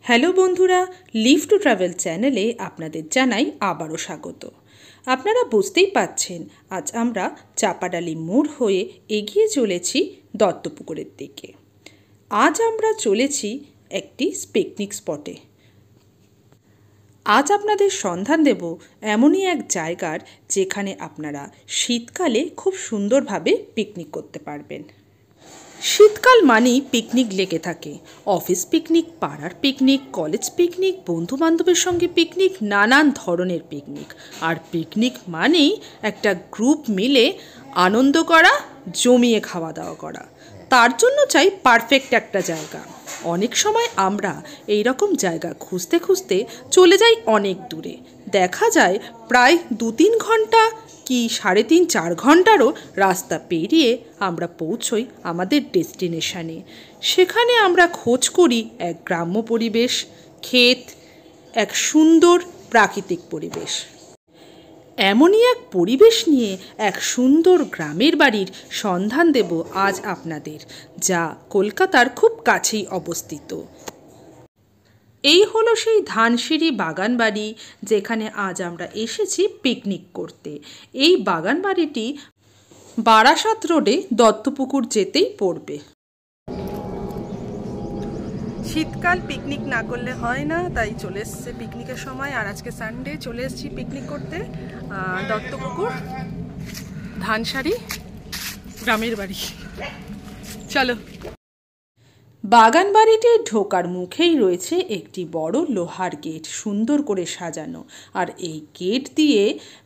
Hello বন্ধুরা, leave to travel চ্যানেলে আপনাদের জানাই আবারও স্বাগত। আপনারা বুঝতেই পাচ্ছেন আজ আমরা চাপাডালি মোড় হয়ে এগিয়ে চলেছি দত্তপুকুরের দিকে। আজ আমরা চলেছি একটি পিকনিক স্পটে। আজ আপনাদের সন্ধান দেব এমনই এক জায়গার যেখানে আপনারা শীতকালে খুব সুন্দরভাবে পিকনিক করতে পারবেন। শীতকাল মানেই পিকনিক লেগে থাকে। অফিস পিকনিক, পাড়ার পিকনিক, কলেজ পিকনিক, বন্ধুবান্ধবের সঙ্গে পিকনিক, নানান ধরনের পিকনিক। আর পিকনিক মানেই একটা গ্রুপ মিলে আনন্দ করা, জমিয়ে খাওয়া দাওয়া করা। তার জন্য চাই পারফেক্ট একটা জায়গা। অনেক সময় আমরা এই রকম জায়গা খুঁজতে খুঁজতে চলে যাই অনেক দূরে। দেখা যায় প্রায় 2-3 ঘন্টা কি 3.5-4 ঘন্টারও রাস্তা পেরিয়ে আমরা পৌঁছই আমাদের ডেস্টিনেশানে। সেখানে আমরা খোঁজ করি এক গ্রাম্য পরিবেশ, ক্ষেত, এক সুন্দর প্রাকৃতিক পরিবেশ। এমনই এক পরিবেশ নিয়ে এক সুন্দর গ্রামের বাড়ির সন্ধান দেব আজ আপনাদের, যা কলকাতার খুব কাছেই অবস্থিত। এই হলো সেই ধানসিঁড়ি বাগান বাড়ি, যেখানে আজ আমরা এসেছি পিকনিক করতে। এই বাগান বাড়িটি বারাসাত রোডে দত্তপুকুর যেতেই পড়বে। শীতকাল পিকনিক না করলে হয় না, তাই চলে এসছে পিকনিকের সময়। আর আজকে সানডে, চলে এসেছি পিকনিক করতে দত্তপুকুর, ধানসারি গ্রামের বাড়ি। চলো। বাগান বাড়িতে ঢোকার মুখেই রয়েছে একটি বড় লোহার গেট, সুন্দর করে সাজানো। আর এই গেট দিয়ে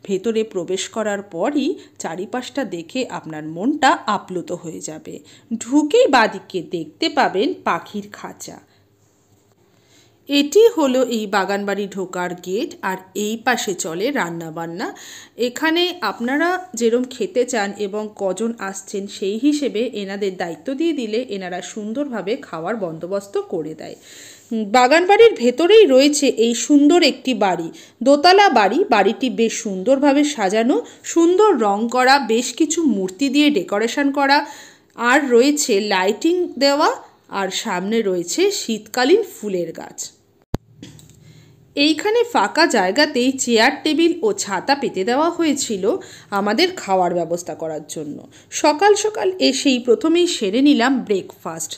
ভেতরে প্রবেশ করার পরই চারিপাশটা দেখে আপনার মনটা আপ্লুত হয়ে যাবে। ঢুকেই বাদিকে দেখতে পাবেন পাখির খাঁচা। এটি হলো এই বাগানবাড়ি ঢোকার গেট। আর এই পাশে চলে রান্নাবান্না। এখানে আপনারা যেরকম খেতে চান এবং কজন আসছেন সেই হিসেবে এনাদের দায়িত্ব দিয়ে দিলে এনারা সুন্দরভাবে খাওয়ার বন্দোবস্ত করে দেয়। বাগানবাড়ির ভেতরেই রয়েছে এই সুন্দর একটি বাড়ি, দোতলা বাড়ি। বাড়িটি বেশ সুন্দরভাবে সাজানো, সুন্দর রং করা, বেশ কিছু মূর্তি দিয়ে ডেকোরেশন করা, আর রয়েছে লাইটিং দেওয়া, আর সামনে রয়েছে শীতকালীন ফুলের গাছ। এইখানে ফাঁকা জায়গাতেই চেয়ার টেবিল ও ছাতা পেতে দেওয়া হয়েছিল আমাদের খাওয়ার ব্যবস্থা করার জন্য। সকাল সকাল এসেই প্রথমেই সেরে নিলাম ব্রেকফাস্ট।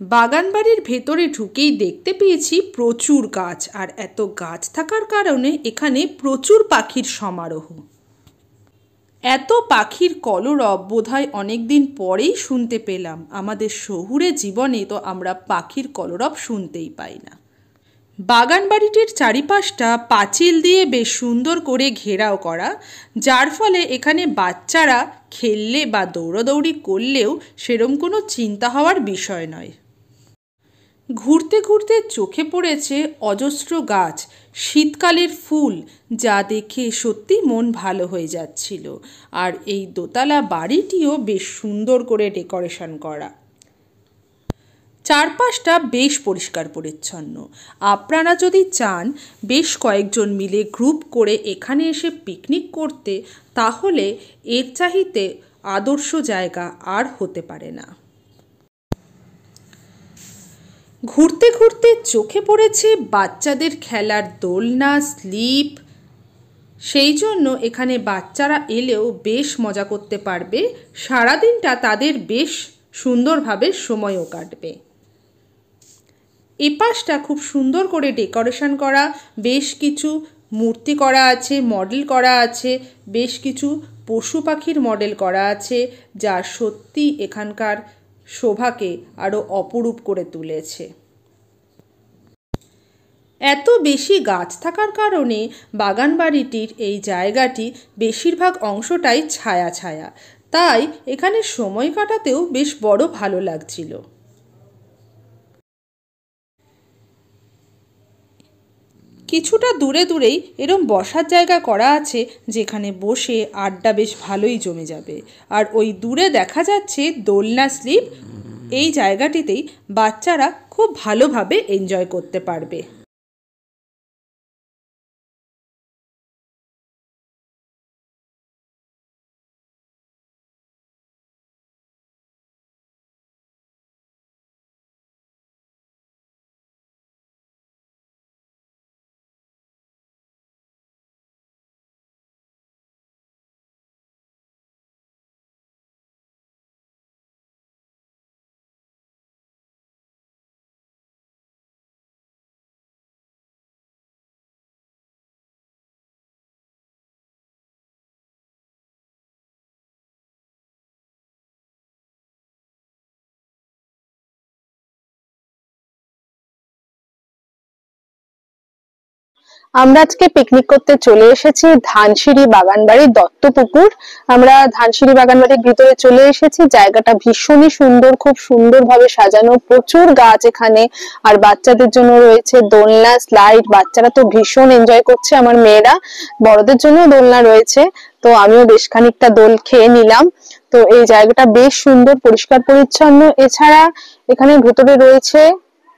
বাগানবাড়ির ভেতরে ঢুকেই দেখতে পেয়েছি প্রচুর গাছ, আর এত গাছ থাকার কারণে এখানে প্রচুর পাখির সমারোহ। এত পাখির কলরব বোধহয় অনেক দিন পরেই শুনতে পেলাম। আমাদের শহুরে জীবনে তো আমরা পাখির কলরব শুনতেই পাই না। বাগান বাড়িটির চারিপাশটা পাঁচিল দিয়ে বেশ সুন্দর করে ঘেরাও করা, যার ফলে এখানে বাচ্চারা খেললে বা দৌড়াদৌড়ি করলেও সেরম কোনো চিন্তা হওয়ার বিষয় নয়। ঘুরতে ঘুরতে চোখে পড়েছে অজস্র গাছ, শীতকালের ফুল, যা দেখে সত্যি মন ভালো হয়ে যাচ্ছিল। আর এই দোতলা বাড়িটিও বেশ সুন্দর করে ডেকোরেশন করা। চারপাশটা বেশ পরিষ্কার পরিচ্ছন্ন। আপনারা যদি চান বেশ কয়েকজন মিলে গ্রুপ করে এখানে এসে পিকনিক করতে, তাহলে এর চাইতে আদর্শ জায়গা আর হতে পারে না। ঘুরতে ঘুরতে চোখে পড়েছে বাচ্চাদের খেলার দোলনা, স্লিপ। সেই জন্য এখানে বাচ্চারা এলেও বেশ মজা করতে পারবে। সারাদিনটা তাদের বেশ সুন্দরভাবে সময়ও কাটবে। এপাশটা খুব সুন্দর করে ডেকোরেশন করা, বেশ কিছু মূর্তি করা আছে, মডেল করা আছে, বেশ কিছু পশু পাখির মডেল করা আছে, যা সত্যি এখানকার শোভাকে আরও অপরূপ করে তুলেছে। এত বেশি গাছ থাকার কারণে বাগানবাড়িটির এই জায়গাটি বেশিরভাগ অংশটাই ছায়া ছায়া, তাই এখানে সময় কাটাতেও বেশ বড় ভালো লাগছিল। কিছুটা দূরে দূরেই এরম বসার জায়গা করা আছে, যেখানে বসে আড্ডা বেশ ভালোই জমে যাবে। আর ওই দূরে দেখা যাচ্ছে দোলনা, স্লিপ। এই জায়গাটিতেই বাচ্চারা খুব ভালোভাবে এনজয় করতে পারবে। আমরা আজকে পিকনিক করতে চলে এসেছি ধানসিঁড়ি বাগানবাড়ি দত্তপুকুর। আমরা ধানসিঁড়ি বাগানবাড়ির ভিতরে চলে এসেছি। জায়গাটা ভীষণই সুন্দর, খুব সুন্দরভাবে সাজানো, প্রচুর গাছ এখানে। আর বাচ্চাদের জন্য রয়েছে দোলনা, স্লাইড। বাচ্চারা তো ভীষণ এনজয় করছে, আমার মেয়েরা। বড়দের জন্য দোলনা রয়েছে, তো আমিও বেশ খানিকটা দোল খেয়ে নিলাম। তো এই জায়গাটা বেশ সুন্দর, পরিষ্কার পরিচ্ছন্ন। এছাড়া এখানে ভেতরে রয়েছে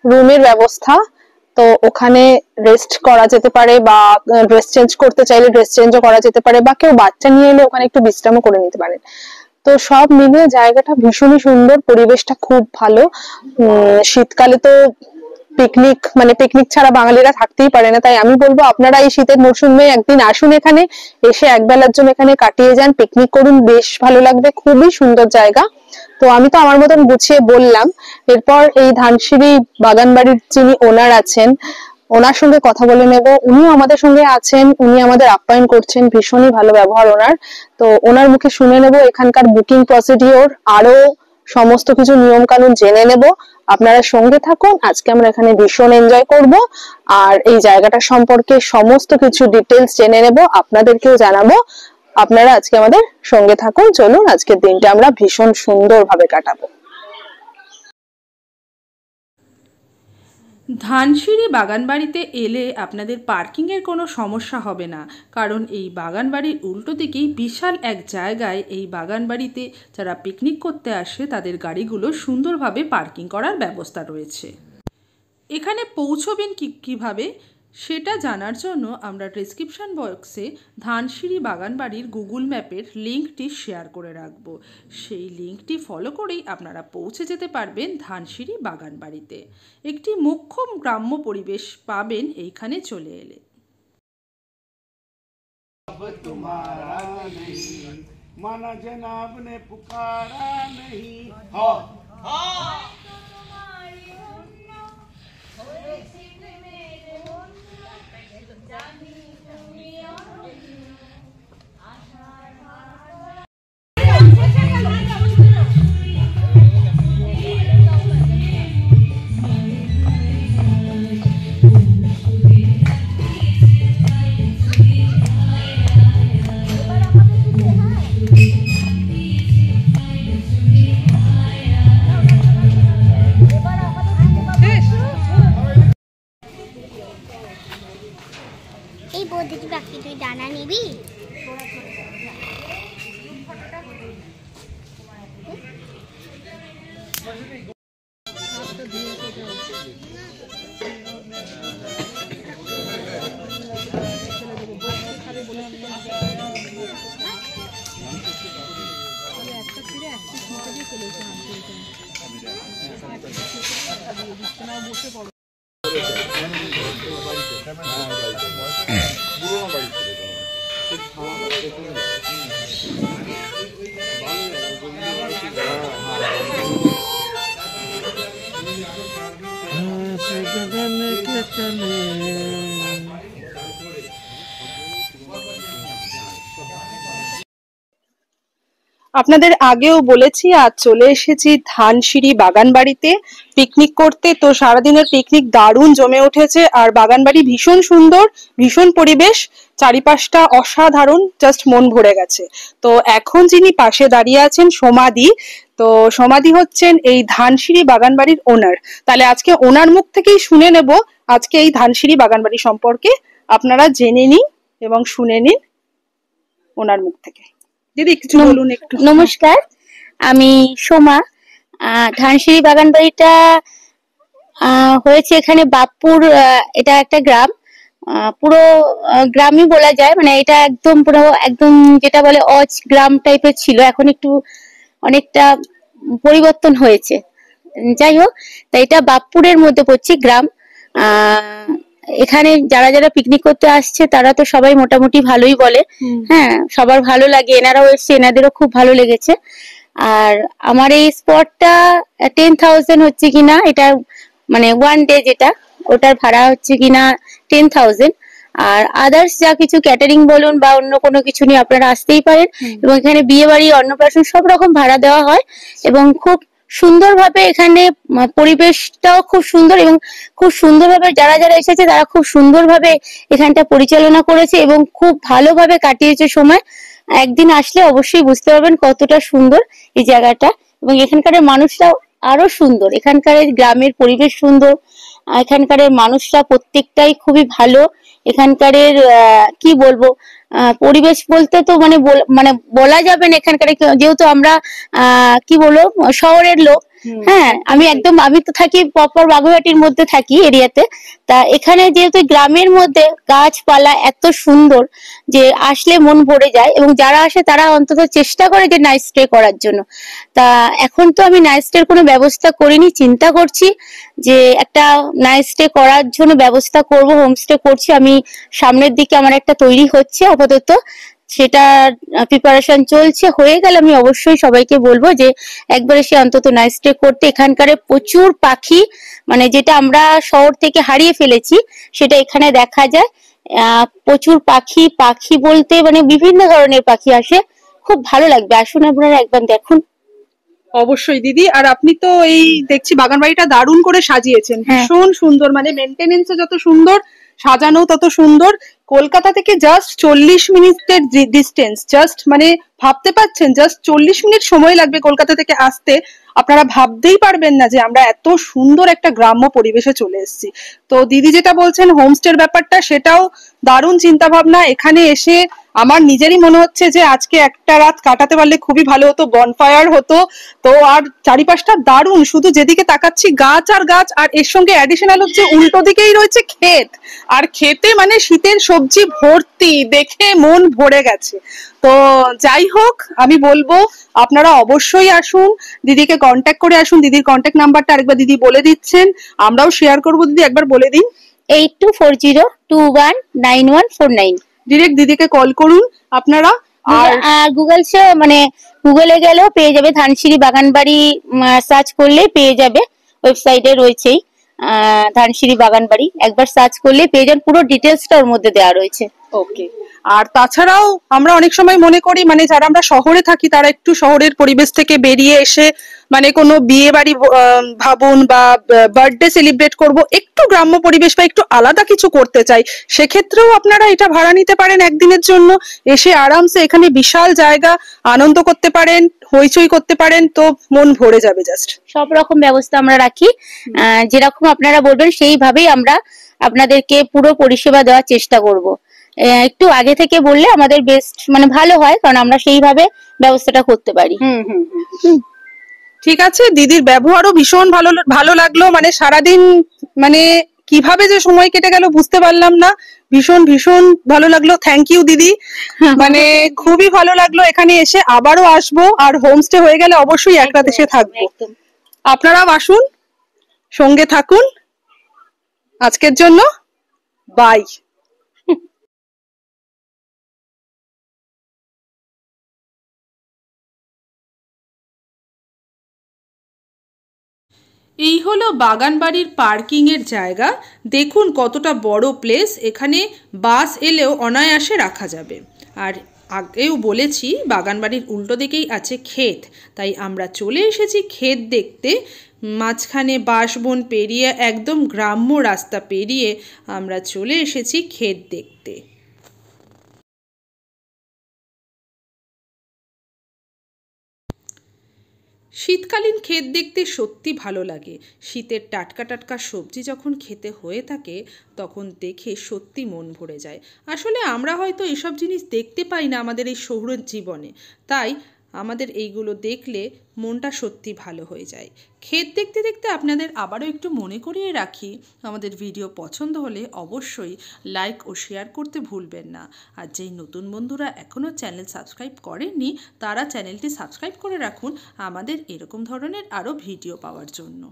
রুমের ব্যবস্থা, তো ওখানে রেস্ট করা যেতে পারে, বা ড্রেস চেঞ্জ করতে চাইলে ড্রেস চেঞ্জও করা যেতে পারে, বা কেউ বাচ্চা নিয়ে এলে ওখানে একটু বিশ্রামও করে নিতে পারেন। তো সব মিলিয়ে জায়গাটা ভীষণই সুন্দর, পরিবেশটা খুব ভালো। শীতকালে তো পিকনিক ছাড়া বাঙালিরা থাকতেই পারে না, তাই আমি বলবো আপনারা এই শীতের মরশুমে একদিন আসুন, এখানে এসে একবেলার জন্য এখানে কাটিয়ে যান, পিকনিক করুন, বেশ ভালো লাগবে। খুবই সুন্দর জায়গা। তো আমি তো আমার মতন গুছিয়ে বললাম। এরপর এই ধানসিঁড়ি বাগানবাড়ির যিনি ওনার আছেন, ওনার সঙ্গে কথা বলে নেব। উনিও আমাদের সঙ্গে আছেন, উনি আমাদের আপ্যায়ন করছেন, ভীষণই ভালো ব্যবহার ওনার। তো ওনার মুখে শুনে নেব এখানকার বুকিং প্রসিডিওর, আরো সমস্ত কিছু নিয়ম কানুন জেনে নেব। আপনারা সঙ্গে থাকুন, আজকে আমরা এখানে ভীষণ এনজয় করব। আর এই জায়গাটা সম্পর্কে সমস্ত কিছু ডিটেলস জেনে নেব, আপনাদেরকেও জানাবো। আপনারা আজকে আমাদের সঙ্গে থাকুন, চলুন আজকের দিনটা আমরা ভীষণ সুন্দরভাবে কাটাবো। ধানসিঁড়ি বাগানবাড়িতে এলে আপনাদের পার্কিংয়ের কোনো সমস্যা হবে না, কারণ এই বাগানবাড়ির উল্টো দিকেই বিশাল এক জায়গায় এই বাগানবাড়িতে যারা পিকনিক করতে আসে তাদের গাড়িগুলো সুন্দরভাবে পার্কিং করার ব্যবস্থা রয়েছে। এখানে পৌঁছবেন কিভাবে সেটা জানার জন্য আমরা ডেসক্রিপশন বক্সে ধানসিঁড়ি বাগানবাড়ির গুগল ম্যাপের লিঙ্কটি শেয়ার করে রাখব। সেই লিঙ্কটি ফলো করেই আপনারা পৌঁছে যেতে পারবেন ধানসিঁড়ি বাগানবাড়িতে। একটি মুখ্য গ্রাম্য পরিবেশ পাবেন এইখানে চলে এলে। माना जनाब ने पुकारा नहीं। এই বৌদিটি বাকি তুই ডানা নিবি? আপনাদের আগেও বলেছি, আজ চলে এসেছি ধানসিঁড়ি বাগানবাড়িতে পিকনিক করতে। তো সারাদিনের পিকনিক দারুণ জমে উঠেছে, আর বাগানবাড়ি ভীষণ সুন্দর, ভীষণ পরিবেশ, চারিপাশটা অসাধারণ, জাস্ট মন ভরে গেছে। তো এখন যিনি পাশে দাঁড়িয়ে আছেন সমাধি, তো সমাধি হচ্ছেন এই ধানসিঁড়ি বাগানবাড়ির ওনার। তাহলে আজকে ওনার মুখ থেকেই শুনে নেব আজকে এই ধানসিঁড়ি বাগানবাড়ি সম্পর্কে। আপনারা জেনে নিন এবং শুনে নিন ওনার মুখ থেকে। দিদি কিছু বলুন একটু। নমস্কার, আমি সোমা। ধানসিঁড়ি বাগানবাড়িটা হয়েছে এখানে বাপুর, এটা একটা গ্রাম, পুরো গ্রামই বলা যায়। মানে এটা একদম পুরো একদম যেটা বলে অজ গ্রাম টাইপের ছিল, এখন একটু অনেকটা পরিবর্তন হয়েছে। যাই হোক, তাই এটা বাপুরের মধ্যে পড়ছে গ্রাম। এখানে যারা যারা পিকনিক করতে আসছে তারা তো সবাই মোটামুটি ভালোই বলে। হ্যাঁ, সবার ভালো লাগে, এনারাও এসছে, এনাদেরও খুব ভালো লেগেছে। আর আমার এই স্পটটা 10,000 হচ্ছে কিনা, এটা মানে ওয়ান ডে যেটা, ওটার ভাড়া হচ্ছে কিনা 10,000। আর আদার্স যা কিছু ক্যাটারিং বলুন বা অন্য কোনো কিছু নিয়ে আপনারা আসতেই পারেন। এবং এখানে বিয়ে বাড়ি, অন্নপ্রাশন সব রকম ভাড়া দেওয়া হয় এবং খুব সুন্দরভাবে এখানে পরিবেশটাও খুব সুন্দর, এবং খুব সুন্দরভাবে যারা যারা এসেছে তারা খুব সুন্দরভাবে এখানটা পরিচালনা করেছে এবং খুব ভালোভাবে কাটিয়েছে সময়। একদিন আসলে অবশ্যই বুঝতে পারবেন কতটা সুন্দর এই জায়গাটা, এবং এখানকার মানুষরাও আরো সুন্দর। এখানকার গ্রামের পরিবেশ সুন্দর, এখানকার মানুষরা প্রত্যেকটাই খুবই ভালো। এখানকার কি বলবো, পরিবেশ বলতে তো মানে বলা যাবে না। এখানকার যেহেতু আমরা কি বলবো শহরের লোক, হ্যাঁ আমি তো থাকি প্রপার বাগুইআটির মধ্যে থাকি এরিয়াতে। তা এখানে যেহেতু গ্রামের মধ্যে গাছপালা এত সুন্দর যে আসলে মন ভরে যায়, এবং যারা আসে তারা অন্তত চেষ্টা করে যে নাইট স্টে করার জন্য। তা এখন তো আমি নাইট স্টের কোনো ব্যবস্থা করিনি, চিন্তা করছি যে একটা নাইট স্টে করার জন্য ব্যবস্থা করব, হোমস্টে করছি আমি। সামনের দিকে আমার একটা তৈরি হচ্ছে আপাতত, সেটা প্রিপারেশন চলছে। হয়ে গেলে আমি অবশ্যই সবাইকে বলবো যে একবার এসে অন্তত নাইট স্টে করতে। এখানকার প্রচুর পাখি, মানে যেটা আমরা শহর থেকে হারিয়ে ফেলেছি সেটা এখানে দেখা যায়। প্রচুর পাখি, পাখি বলতে মানে বিভিন্ন ধরনের পাখি আসে, খুব ভালো লাগবে। আসুন আপনারা একবার দেখুন। অবশ্যই দিদি। আর আপনি তো এই দেখছি বাগান বাড়িটা দারুণ করে সাজিয়েছেন, ভীষণ সুন্দর, মানে মেনটেনেন্সও যত সুন্দর, সাজানো তত সুন্দর। কলকাতা থেকে জাস্ট 40 মিনিটের ডিস্টেন্স, জাস্ট মানে ভাবতে পারছেন, জাস্ট 40 মিনিট সময় লাগবে কলকাতা থেকে আসতে। আপনারা ভাবতেই পারবেন না যে আমরা এত সুন্দর একটা গ্রাম্য পরিবেশে চলে এসেছি। তো দিদি যেটা বলছেন হোমস্টের ব্যাপারটা, সেটাও দারুণ চিন্তা ভাবনা। এখানে এসে আমার নিজেরই মনে হচ্ছে যে আজকে একটা রাত কাটাতে পারলে খুবই ভালো হতো, বনফায়ার হতো। তো আর চারিপাশটা দারুণ, শুধু যেদিকে তাকাচ্ছি গাছ আর গাছ, আর এর সঙ্গে অ্যাডিশনাল হচ্ছে উল্টো দিকেই রয়েছে ক্ষেত, আর ক্ষেতে মানে শীতের সবজি ভর্তি, দেখে মন ভরে গেছে। তো যাই হোক, আমি বলবো আপনারা অবশ্যই আসুন, দিদিকে কন্ট্যাক্ট করে আসুন। দিদির কন্ট্যাক্ট নাম্বারটা আরেকবার দিদি বলে দিচ্ছেন, আমরাও শেয়ার করবো। দিদি একবার বলে দিন। 8240219149। ডিরেক্ট দিদিকে কল করুন আপনারা। আর গুগলে গেলেও পেয়ে যাবে, ধানসিঁড়ি বাগানবাড়ি সার্চ করলে পেয়ে যাবে, ওয়েবসাইটে রয়েছেই ধানসিঁড়ি বাগানবাড়ি। একবার সার্চ করলে পেয়ে যান, পুরো ডিটেলসটা ওর মধ্যে দেওয়া রয়েছে। ওকে। আর তাছাড়াও আমরা অনেক সময় মনে করি, মানে যারা আমরা শহরে থাকি তারা একটু শহরের পরিবেশ থেকে বেরিয়ে এসে মানে কোনো বিয়ে বাড়ি ভাবুন বা বার্থডে সেলিব্রেট করব, একটু গ্রাম্য পরিবেশ বা একটু আলাদা কিছু করতে চাই, সেক্ষেত্রেও আপনারা এটা ভাড়া নিতে পারেন একদিনের জন্য। এসে আরামসে এখানে বিশাল জায়গা, আনন্দ করতে পারেন, হইচই করতে পারেন, তো মন ভরে যাবে। জাস্ট সব রকম ব্যবস্থা আমরা রাখি, যেরকম আপনারা বলবেন সেইভাবেই আমরা আপনাদেরকে পুরো পরিষেবা দেওয়ার চেষ্টা করব। একটু আগে থেকে বললে আমাদের বেস্ট মানে ভালো হয়, কারণ আমরা সেইভাবে ব্যবস্থাটা করতে পারি। ঠিক আছে। দিদির ব্যবহারও ভীষণ ভালো লাগলো, মানে সারাদিন মানে কিভাবে যে সময় কেটে গেল বুঝতে পারলাম না। ভীষণ ভীষণ ভালো লাগলো, থ্যাংক ইউ দিদি। মানে খুবই ভালো লাগলো এখানে এসে, আবারও আসবো। আর হোমস্টে হয়ে গেলে অবশ্যই এক রাত এসে থাকবো। আপনারাও আসুন, সঙ্গে থাকুন। আজকের জন্য বাই। এই হলো বাগানবাড়ির পার্কিং এর জায়গা। দেখুন কতটা বড় প্লেস, এখানে বাস এলেও অনায়াসে রাখা যাবে। আর আগেও বলেছি বাগানবাড়ির উল্টো দিকেই আছে ক্ষেত, তাই আমরা চলে এসেছি ক্ষেত দেখতে। মাঝখানে বাঁশবন পেরিয়ে একদম গ্রাম্য রাস্তা পেরিয়ে আমরা চলে এসেছি ক্ষেত দেখতে। শীতকালীন ক্ষেত দেখতে সত্যি ভালো লাগে। শীতের টাটকা টাটকা সবজি যখন খেতে হয়ে থাকে তখন দেখে সত্যি মন ভরে যায়। আসলে আমরা হয়তো এসব জিনিস দেখতে পাই না আমাদের এই শহুরের জীবনে, তাই আমাদের এইগুলো দেখলে মনটা সত্যি ভালো হয়ে যায়। ক্ষেত দেখতে দেখতে আপনাদের আবারও একটু মনে করিয়ে রাখি, আমাদের ভিডিও পছন্দ হলে অবশ্যই লাইক ও শেয়ার করতে ভুলবেন না। আর যেই নতুন বন্ধুরা এখনও চ্যানেল সাবস্ক্রাইব করেননি তারা চ্যানেলটি সাবস্ক্রাইব করে রাখুন আমাদের এরকম ধরনের আরও ভিডিও পাওয়ার জন্য।